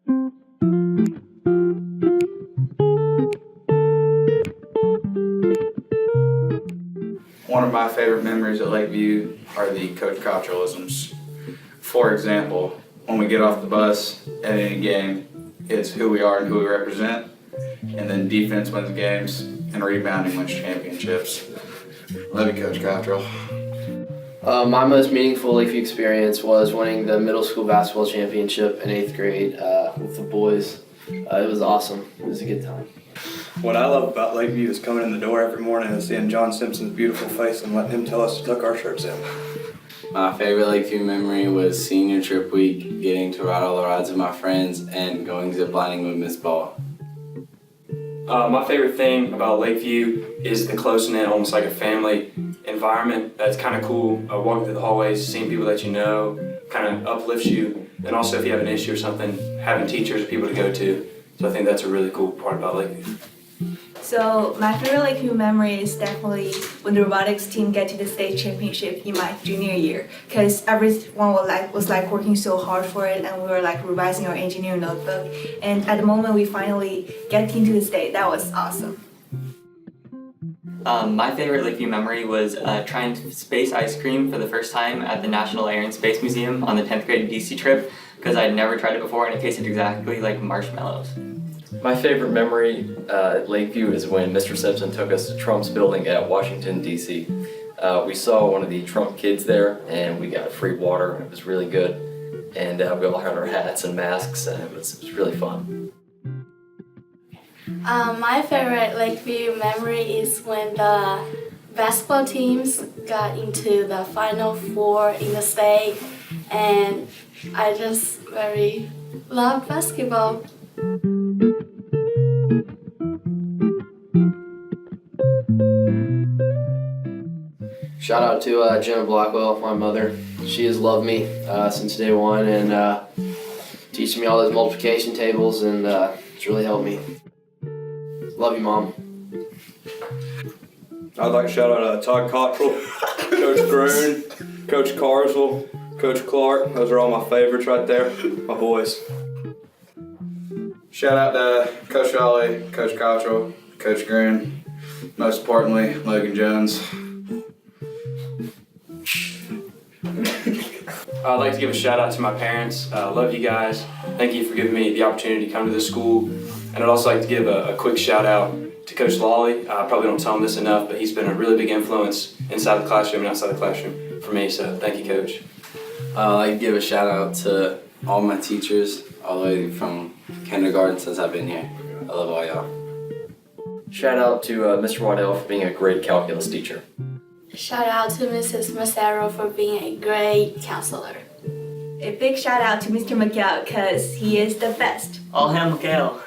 One of my favorite memories at Lakeview are the Coach Cottrellisms. For example, when we get off the bus at any game, it's who we are and who we represent, and then defense wins games and rebounding wins championships. Love you, Coach Cottrell. My most meaningful Lakeview experience was winning the middle school basketball championship in 8th grade with the boys. It was awesome. It was a good time. What I love about Lakeview is coming in the door every morning and seeing John Simpson's beautiful face and letting him tell us to tuck our shirts in. My favorite Lakeview memory was senior trip week, getting to ride all the rides with my friends and going ziplining with Miss Ball. My favorite thing about Lakeview is the close-knit, almost like a family environment. That's kind of cool. Walking through the hallways, seeing people that you know, kind of uplifts you. And also if you have an issue or something, having teachers or people to go to. So I think that's a really cool part about Lakeview. So my favorite Lakeview memory is definitely when the robotics team get to the state championship in my junior year, because everyone was working so hard for it, and we were revising our engineering notebook. And at the moment we finally get into the state, that was awesome. My favorite Lakeview memory was trying space ice cream for the first time at the National Air and Space Museum on the 10th grade DC trip, because I'd never tried it before and it tasted exactly like marshmallows. My favorite memory at Lakeview is when Mr. Simpson took us to Trump's building at Washington, D.C. We saw one of the Trump kids there and we got free water. It was really good. And we all had our hats and masks and it was really fun. My favorite Lakeview memory is when the basketball teams got into the Final Four in the state, and I just very love basketball. Shout out to Jenna Blackwell, my mother. She has loved me since day one and teaching me all those multiplication tables, and it's really helped me. Love you, Mom. I'd like to shout out Todd Cottrell, Coach Groon, Coach Carswell, Coach Clark. Those are all my favorites right there, my boys. Shout out to Coach Raleigh, Coach Cottrell, Coach Green, most importantly, Logan Jones. I'd like to give a shout out to my parents. Love you guys. Thank you for giving me the opportunity to come to this school. And I'd also like to give a quick shout out to Coach Lawley. I probably don't tell him this enough, but he's been a really big influence inside the classroom and outside the classroom for me, so thank you, Coach. I'd like to give a shout out to all my teachers, all the way from kindergarten since I've been here. I love all y'all. Shout out to Mr. Waddell for being a great calculus teacher. Shout out to Mrs. Massaro for being a great counselor. A big shout out to Mr. McGill, because he is the best. All hail Mikhail.